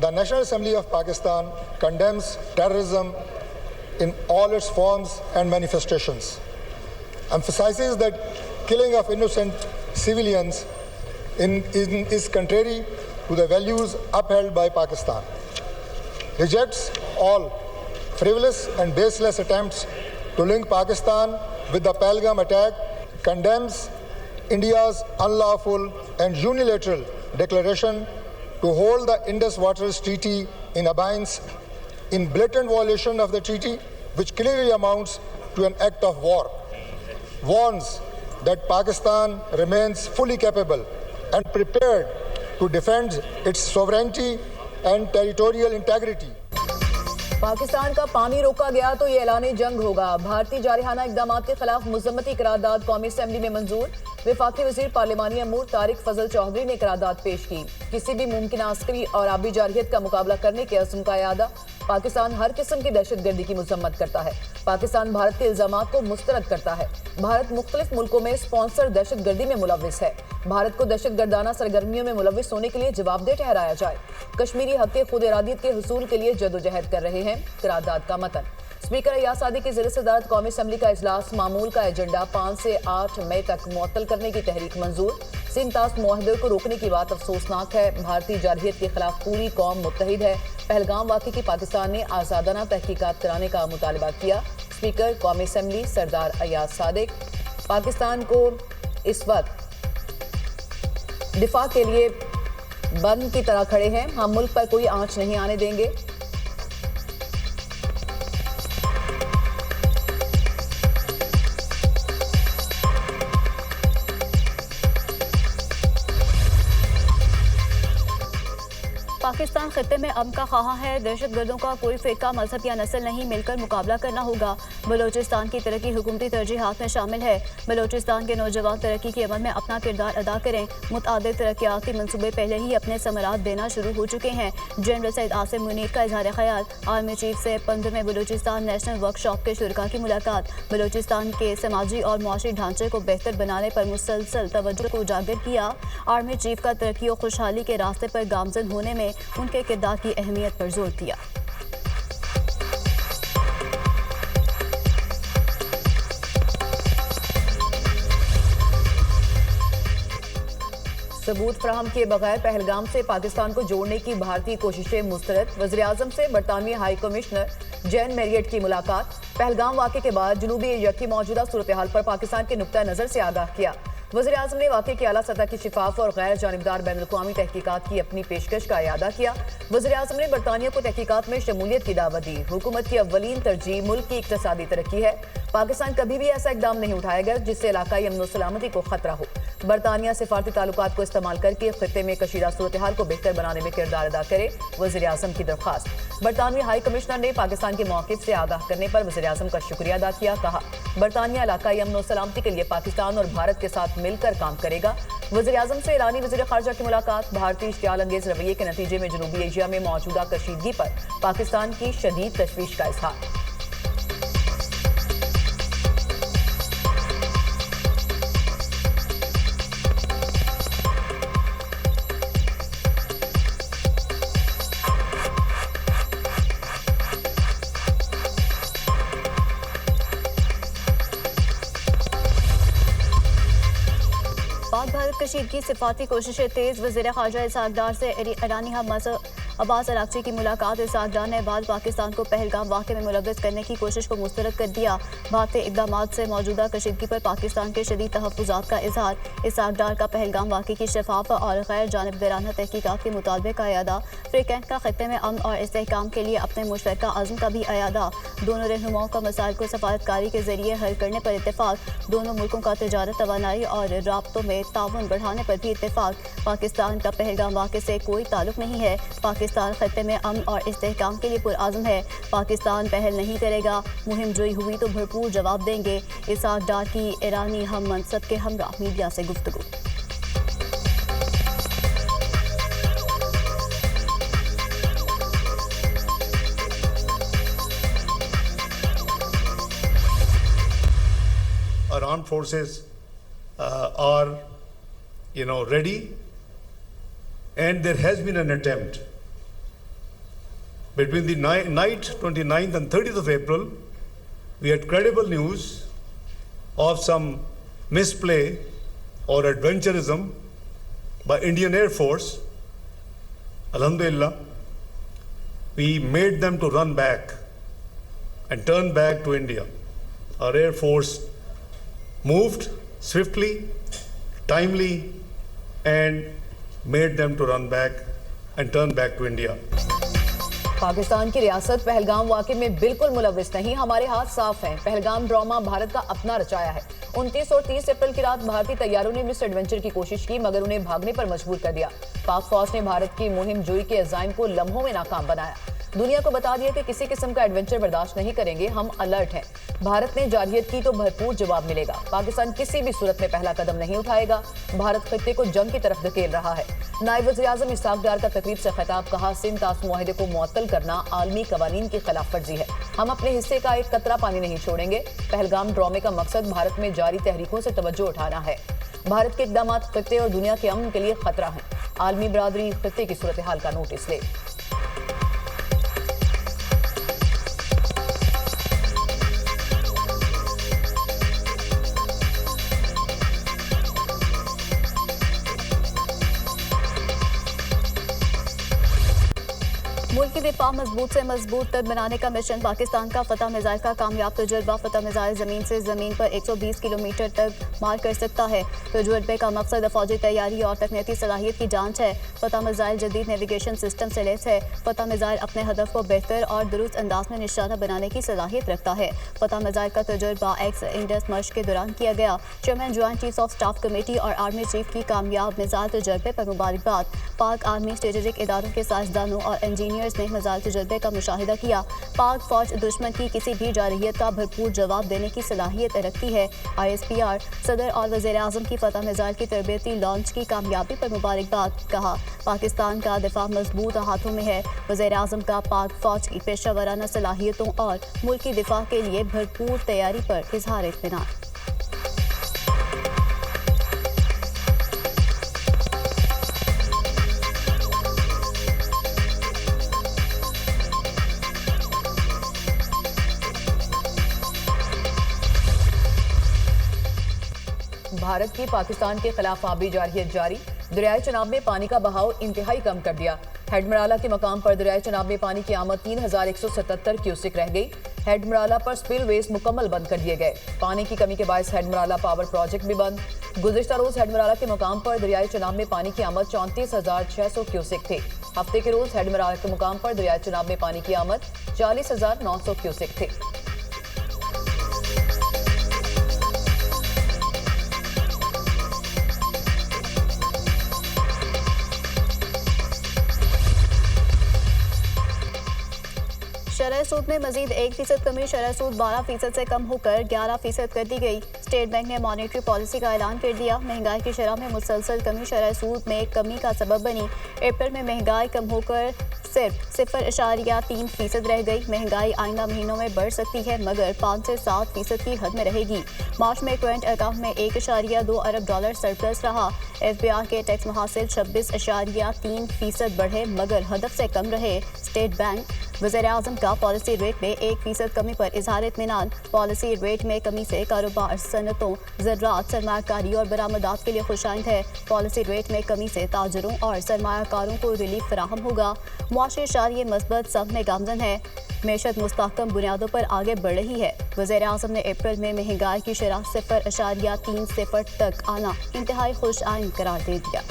The National Assembly of Pakistan condemns terrorism in all its forms and manifestations, emphasizes that killing of innocent civilians is contrary to the values upheld by Pakistan, rejects all frivolous and baseless attempts to link Pakistan with the Pahalgam attack, condemns India's unlawful and unilateral declaration to hold the Indus Waters Treaty in abeyance in blatant violation of the treaty, which clearly amounts to an act of war, warns that Pakistan remains fully capable and prepared to defend its sovereignty and territorial integrity. Pakistan का पानी रोका गया तो ये ऐलान जंग होगा। भारतीय जारहाना इक़दामात के खिलाफ मुज़म्मती करारदाद कौमी असम्बली में मंजूर। वफाकी वज़ीर पार्लिमानी अमूर तारिक फजल चौधरी ने करारदाद पेश की। किसी भी मुमकिन आस्करी और आबी जारहियत का मुकाबला करने के अज़्म का यादा। पाकिस्तान हर किस्म की दहशतगर्दी की मज़म्मत करता है। पाकिस्तान भारत के इल्ज़ामात को मुस्तरद करता है। भारत मुख्तलिफ मुल्कों में स्पॉन्सर दहशतगर्दी में मुलव्विस है। भारत को दहशतगर्दाना सरगर्मियों में मुलव्विस होने के लिए जवाबदेह ठहराया जाए। कश्मीरी हक़ खुद इरादियत के हुसूल के लिए जदोजहद कर रहे हैं। करारदाद का मतन। स्पीकर अय्याज सादिक की ज़िर सदारत कौमी असम्बली का इजलास मामूल का एजेंडा 5 से 8 मई तक मुअत्तल करने की तहरीक मंजूर। सिंतास मुआहदे को रोकने की बात अफसोसनाक है। भारतीय जारहियत के खिलाफ पूरी कौम मुत्तहिद है। पहलगाम वाक़े की पाकिस्तान ने आज़ादाना तहकीकात कराने का मुतालबा किया। स्पीकर कौमी असम्बली सरदार अय्याज सादिक। पाकिस्तान को इस वक्त दिफा के लिए बम की तरह खड़े हैं। हम मुल्क पर कोई आंच नहीं आने देंगे। पाकिस्तान खित्ते में अमन का ख्वाह है। दहशतगर्दों का कोई फ़िरका, मजहब या नस्ल नहीं, मिलकर मुकाबला करना होगा। बलोचिस्तान की तरक्की हुकूमती तरजीहात में शामिल है। बलोचिस्तान के नौजवान तरक्की के अमल में अपना किरदार अदा करें। मुतअद्दिद तरक्याती मनसूबे पहले ही अपने समरात देना शुरू हो चुके हैं। जनरल सैयद आसिम मुनीर का इजहार ख्याल। आर्मी चीफ से 15वें बलोचिस्तान नेशनल वर्कशॉप के शुरका की मुलाकात। बलोचिस्तान के समाजी और मुआशी ढांचे को बेहतर बनाने पर मुसलसल तवज्जो को उजागर किया। आर्मी चीफ का तरक्की और खुशहाली के रास्ते पर गामजन होने में उनके किरदार की अहमियत पर जोर दिया। सबूत फराहम किए बगैर पहलगाम से पाकिस्तान को जोड़ने की भारतीय कोशिशें मुस्तरद। वज़ीर आज़म से बरतानवी हाई कमिश्नर जैन मैरियट की मुलाकात। पहलगाम वाक़े के बाद जनूबी एशिया की मौजूदा सूरत हाल पर पाकिस्तान के नुक्ता नज़र से आगाह किया। वज़ीर आज़म ने वाक़े की आला सतह की शिफाफ और गैर जानिबदार बैनुल-अक़वामी तहकीकात की अपनी पेशकश का इयादा किया। वज़ीर आज़म ने बरतानिया को तहकीकात में शमूलियत की दावत दी। हुकूमत की अव्वलीन तरजीह मुल्क की इक़्तिसादी तरक्की है। पाकिस्तान कभी भी ऐसा इक़दाम नहीं उठाएगा जिससे इलाकाई अमन व सलामती को खतरा हो। बरतानिया सिफारती ताल्लुकात को इस्तेमाल करके खित्ते में कशीदा सूरत हाल को बेहतर बनाने में किरदार अदा करे। वज़ीर आज़म की दरख्वास्त। बरतानवी हाई कमिश्नर ने पाकिस्तान के मौक़िफ़ से आगाह करने पर वज़ीर आज़म का शुक्रिया अदा किया। कहा, बरतानिया इलाकाई अमन व सलामती के लिए पाकिस्तान और भारत के साथ मिलकर काम करेगा। वज़ीर आज़म से ईरानी वज़ीर ख़ारजा की मुलाकात। भारतीय इश्तियाल अंगेज़ रवैये के नतीजे में जनूबी एशिया में मौजूदा कशीदगी पर पाकिस्तान की शदीद तशवीश का इज़हार। भारत कशीद की सिफाती कोशिशें तेज। वज़ीर ख़ारजा इसहाक़ डार से ईरानी हम अब्बास अराग़ची की मुलाकात। इसहाक़ डार ने बाद पाकिस्तान को पहलगाम वाक़े में मुलव्विस करने की कोशिश को मुस्तरद कर दिया। भारतीय इक़दामात से मौजूदा कशीदगी पर पाकिस्तान के शदीद तहफ़्फ़ुज़ात का इज़हार। इसहाक़ डार का पहलगाम वाक़े की शफ़ाफ़ और गैर जानिबदाराना तहक़ीक़ात के मुतालबे का अयादा। फ़्रीकैंट का खित्ते में अमन और इस्तेहकाम के लिए अपने मुश्तरका अज़्म का भी अयादा। दोनों रहनुमाओं का मसाइल को सफारतकारी के ज़रिए हल करने पर इत्तेफ़ाक़। दोनों मुल्कों का तिजारत, तवानाई और राब्तों में ताउन बढ़ाने पर भी इत्तेफ़ाक़। पाकिस्तान का पहलगाम वाक़े से कोई ताल्लुक़ नहीं है। पाकिस्तान खित्ते में अमन और इस्तेहकाम के लिए पुरआज़म है। पाकिस्तान पहल नहीं करेगा। मुहिम जोई हुई तो भरपूर जवाब देंगे। इसहाक़ डार की ईरानी हम मनसब के हमरा मीडिया से गुफ्तगू। Our armed forces are, ready, and there has been an attempt between the night 29th and 30th of April, we had credible news of some misplay or adventurism by Indian Air Force. Alhamdulillah, we made them to run back and turn back to India. Our Air Force moved swiftly, timely, and made them to run back and turn back to India. Pakistan की रियासत पहलगाम वाक़े में बिल्कुल मुलविस नहीं, हमारे हाथ साफ हैं। पहलगाम ड्रामा भारत का अपना रचाया है। 29 और 30 अप्रैल की रात भारतीय तैयारों ने मिस एडवेंचर की कोशिश की, मगर उन्हें भागने पर मजबूर कर दिया। पाक फौज ने भारत की मुहिम जोई के अज़ाइम को लम्हों में नाकाम बनाया। दुनिया को बता दिया कि किसी किस्म का एडवेंचर बर्दाश्त नहीं करेंगे, हम अलर्ट हैं। भारत ने जारहियत की तो भरपूर जवाब मिलेगा। पाकिस्तान किसी भी सूरत में पहला कदम नहीं उठाएगा। भारत खित्ते को जंग की तरफ धकेल रहा है। नायब वज़ीर-ए-आज़म इसहाक डार का तकरीब से खिताब, कहा सिंध तास मुआहदे को मुअत्तल करना आलमी कवानीन की खिलाफ वर्जी है। हम अपने हिस्से का एक कतरा पानी नहीं छोड़ेंगे। पहलगाम ड्रामे का मकसद भारत में जारी तहरीकों से तवज्जो उठाना है। भारत के इक़दाम खित्ते और दुनिया के अमन के लिए खतरा हैं। आलमी बरादरी खित्ते की सूरत हाल का नोटिस ले। मुल्क की दिफा मजबूत से मजबूत तर बनाने का मिशन पाकिस्तान का फतह मिसाइल का कामयाब तजुर्बा। फतह मिसाइल ज़मीन से ज़मीन पर 120 किलोमीटर तक मार कर सकता है। तजुर्बे का मकसद फौजी तैयारी और तकनीकी सलाहियत की जांच है। फतह मिसाइल जदीद नेविगेशन सिस्टम से लैस है। फतह मिसाइल अपने हदफ को बेहतर और दुरुस्त अंदाज में निशाना बनाने की सलाहियत रखता है। फतह मिसाइल का तजुर्बा एक्स इंडस मश्क के दौरान किया गया। Chairman joint chiefs of staff committee और आर्मी चीफ की कामयाब मिसाइल तजुर्बे पर मुबारकबाद। पाक आर्मी स्ट्रेटेजिक इदारों के साइंसदानों और इंजीनियर्स ने मिसाइल तजुर्बे का मुशाहिदा किया। पाक फौज दुश्मन की किसी भी जारहियत का भरपूर जवाब देने की सलाहियत रखती है। ISPR सदर और वज़ीर-ए-आज़म की फतह मिसाइल की तरबियती लॉन्च की कामयाबी पर मुबारकबाद। कहा पाकिस्तान का दिफा मजबूत हाथों में है। वज़ीर-ए-आज़म का पाक फौज की पेशा वराना सलाहियतों और मुल्क की दिफा के लिए भरपूर तैयारी पर इजहार इत्मीनान। भारत की पाकिस्तान के खिलाफ आबी जारहियत जारी। दरियाए चनाब में पानी का बहाव इंतहाई कम कर दिया। हेडमराला के मकाम पर दरियाए चनाब में पानी की आमद 3177 क्यूसिक रह गई। हेडमराला पर स्पिल वेज मुकम्मल बंद कर दिए गए। पानी की कमी के बायस हेडमराला पावर प्रोजेक्ट भी बंद। गुज़िश्ता रोज हेडमराला के मकाम पर दरियाए चनाब में पानी की आमद 34,600 क्यूसिक थी। हफ्ते के रोज हेडमराला के मुकाम पर दरियाए चनाब में पानी की आमद 40,900 क्यूसिक थी। शरह सूद में मजीद 1% कमी। शरह सूद 12% से कम होकर 11% कर दी गई। स्टेट बैंक ने मॉनेटरी पॉलिसी का ऐलान कर दिया। महंगाई की शरह में मुसलसल कमी शरह सूद में कमी का सबब बनी। अप्रैल में महंगाई कम होकर सिर्फ 0.3% रह गई। महंगाई आइंदा महीनों में बढ़ सकती है, मगर 5 से 7% की हद में रहेगी। मार्च में करंट अकाउंट में $1.2 अरब सरप्लस रहा। FBR के टैक्स महासिल 26.3% बढ़े, मगर हदफ से कम रहे। स्टेट बैंक वज़ीर-ए-आज़म का पॉलिसी रेट में 1% कमी पर इजहार इत्मीनान। पॉलिसी रेट में कमी से कारोबार, सनतों, ज़राअत, सरमायाकारी और बरामदात के लिए खुशाइंद है। पॉलिसी रेट में कमी से ताजरों और सरमायाकारों को रिलीफ फराहम होगा। मुआशी शारिय मस्बत सब में गामजन है। मैशत मुस्तहकम बुनियादों पर आगे बढ़ रही है। वज़ीर-ए-आज़म ने अप्रैल में महंगाई की शरह 0.3% तक आना इंतहाई खुश आइन करार दे दिया।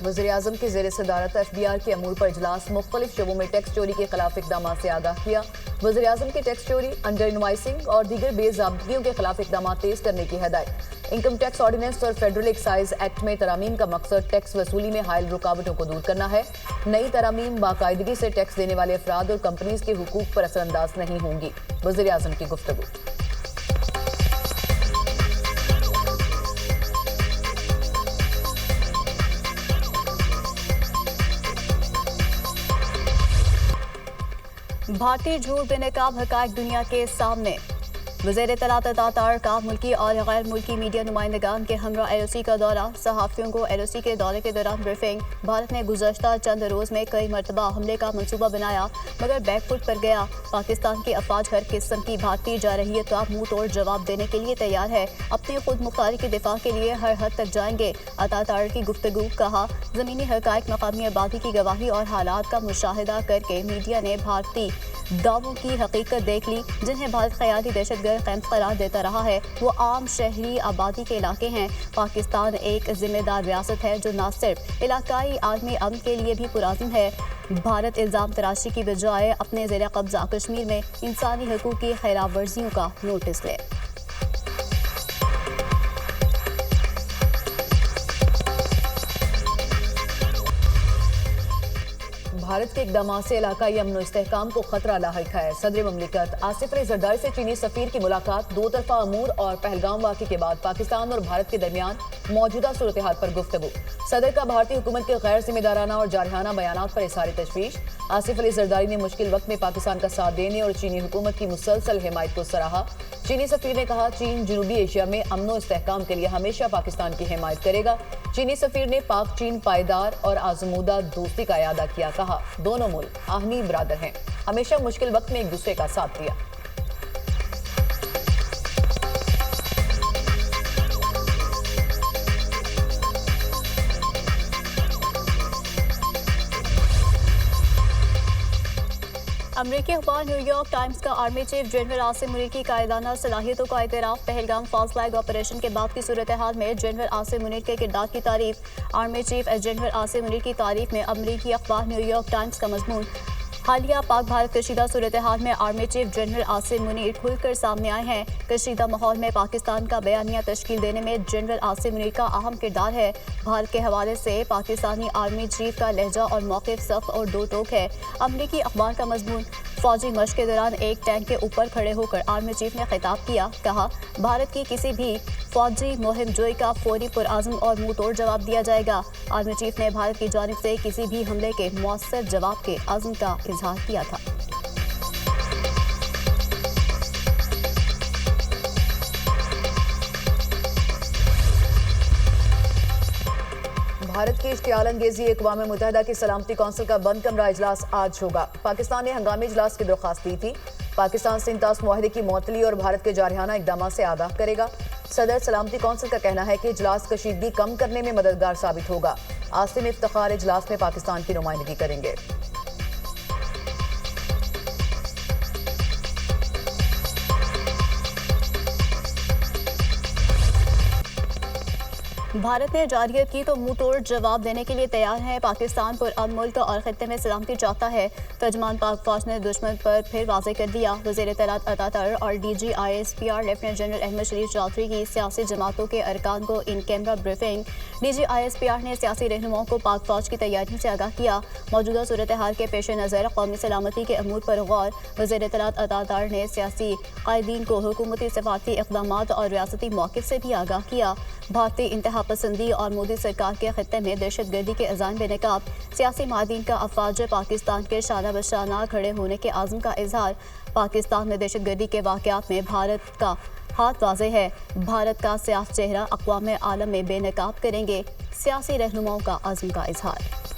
वज़ीर-ए-आज़म की ज़ेर सदारत FBR के अमूर पर इजलास। मुख्तलिफ शोबों में टैक्स चोरी के खिलाफ इक़दाम से आगाह किया। वज़ीर-ए-आज़म की टैक्स चोरी, अंडर इनवाइसिंग और दीगर बेज़ाब्तगियों के खिलाफ इक़दाम तेज़ करने की हदायत। इनकम टैक्स ऑर्डिनेंस और फेडरल एक्साइज एक्ट में तरामीम का मकसद टैक्स वसूली में हायल रुकावटों को दूर करना है। नई तरामीम बाकायदगी से टैक्स देने वाले अफराद और कंपनीज के हुकूक पर असरअंदाज नहीं होंगी। वज़ीर-ए-आज़म की गुफ्तगू। भारतीय झूठ बेनकाब हकायक दुनिया के सामने। وزیر اطلاعات عطا طاہر کا ملکی اور غیر ملکی میڈیا نمائندگان کے ہمراہ LOC کا دورہ، صحافیوں کو LOC کے دورے کے دوران بریفنگ۔ بھارت نے گزشتہ چند روز میں کئی مرتبہ حملے کا منصوبہ بنایا مگر بیک فٹ پر گیا۔ پاکستان کے افواج ہر قسم کی بھارتی جارحیت کا منہ توڑ جواب دینے کے لیے تیار ہے، اپنی خود مختاری کے دفاع کے لیے ہر حد تک جائیں گے۔ عطا طاہر کی گفتگو، کہا زمینی حقائق، مقامی آبادی کی گواہی اور حالات کا مشاہدہ کر کے میڈیا نے بھارتی دعووں کی حقیقت دیکھ لی، جنہیں بھارت خیالی دہشت گرد کیمپ قرار دیتا رہا ہے، وہ عام شہری آبادی کے علاقے ہیں۔ پاکستان ایک ذمہ دار ریاست ہے جو نہ صرف علاقائی عالمی امن کے لیے بھی پرعزم ہے۔ بھارت الزام تراشی کی بجائے اپنے زیر قبضہ کشمیر میں انسانی حقوق کی خلاف ورزیوں کا نوٹس لے۔ بھارت کے اقدامات سے علاقائی امن و استحکام کو خطرہ لاحق ہے۔ صدر مملکت آصف علی زرداری سے چینی سفیر کی ملاقات، دو طرفہ امور اور پہلگام واقعے کے بعد پاکستان اور بھارت کے درمیان موجودہ صورتحال پر گفتگو۔ صدر کا بھارتی حکومت کے غیر ذمہ دارانہ اور جارحانہ بیانات پر اظہار تشویش۔ آصف علی زرداری نے مشکل وقت میں پاکستان کا ساتھ دینے اور چینی حکومت کی مسلسل حمایت کو سراہا۔ چینی سفیر نے کہا چین جنوبی ایشیا میں امن و استحکام کے لیے ہمیشہ پاکستان کی حمایت کرے گا۔ چینی سفیر نے پاک چین پائیدار اور آزمودہ دوستی کا اعادہ کیا، کہا دونوں ملک آہنی برادر ہیں، ہمیشہ مشکل وقت میں ایک دوسرے کا ساتھ دیا۔ امریکی اخبار نیو یارک ٹائمز کا army chief general Asim Munir کی قائدانہ صلاحیتوں کا اعتراف۔ پہلگام فالس فلیگ آپریشن کے بعد کی صورتحال میں جنرل عاصم منیر کے کردار کی تعریف۔ Army chief general Asim Munir کی تعریف میں امریکی اخبار نیو یارک ٹائمز کا مضمون۔ حالیہ پاک بھارت کشیدہ صورتحال میں army chief general Asim Munir کھل کر سامنے آئے ہیں۔ کشیدہ ماحول میں پاکستان کا بیانیہ تشکیل دینے میں جنرل عاصم منیر کا اہم کردار ہے۔ بھارت کے حوالے سے پاکستانی آرمی چیف کا لہجہ اور موقف سخت اور دو ٹوک ہے۔ امریکی اخبار کا مضمون، فوجی مشق کے دوران ایک ٹینک کے اوپر کھڑے ہو کر آرمی چیف نے خطاب کیا، کہا بھارت کی کسی بھی فوجی مہم جوئی کا فوری پرعزم اور منہ توڑ جواب دیا جائے گا۔ آرمی چیف نے بھارت کی جانب سے کسی بھی حملے کے مؤثر جواب کے عزم کا اظہار کیا تھا۔ بھارت کی اشتعال انگیزی اقوام متحدہ کی سلامتی کونسل کا بند کمرہ اجلاس آج ہوگا۔ پاکستان نے ہنگامی اجلاس کی درخواست دی تھی۔ پاکستان سنتاس معاہدے کی معطلی اور بھارت کے جارحانہ اقدامات سے آگاہ کرے گا۔ صدر سلامتی کونسل کا کہنا ہے کہ اجلاس کشیدگی کم کرنے میں مددگار ثابت ہوگا۔ عاصم افتخار اجلاس میں پاکستان کی نمائندگی کریں گے۔ بھارت نے جارحیت کی تو منہ توڑ جواب دینے کے لیے تیار ہے۔ پاکستان پر امن ملک اور خطے میں سلامتی چاہتا ہے۔ ترجمان پاک فوج نے دشمن پر پھر واضح کر دیا۔ وزیر اطلاعات عطا طاہر اور DG ISPR lieutenant general Ahmed Sharif Chaudhry کی سیاسی جماعتوں کے ارکان کو in camera briefing. DG ISPR نے سیاسی رہنماؤں کو پاک فوج کی تیاریوں سے آگاہ کیا۔ موجودہ صورتحال کے پیش نظر قومی سلامتی کے امور پر غور۔ وزیر اطلاعات عطا طاہر نے سیاسی قائدین کو حکومتی سفارتی اقدامات اور ریاستی موقف سے بھی آگاہ کیا۔ بھارتی انتہا پسندی اور مودی سرکار کے خطے میں دہشت گردی کے عزائم بے نقاب۔ سیاسی ماہرین کا افواج پاکستان کے شانہ بشانہ کھڑے ہونے کے عزم کا اظہار۔ پاکستان میں دہشت گردی کے واقعات میں بھارت کا ہاتھ واضح ہے۔ بھارت کا صاف چہرہ اقوام عالم میں بے نقاب کریں گے۔ سیاسی رہنماؤں کا عزم کا اظہار۔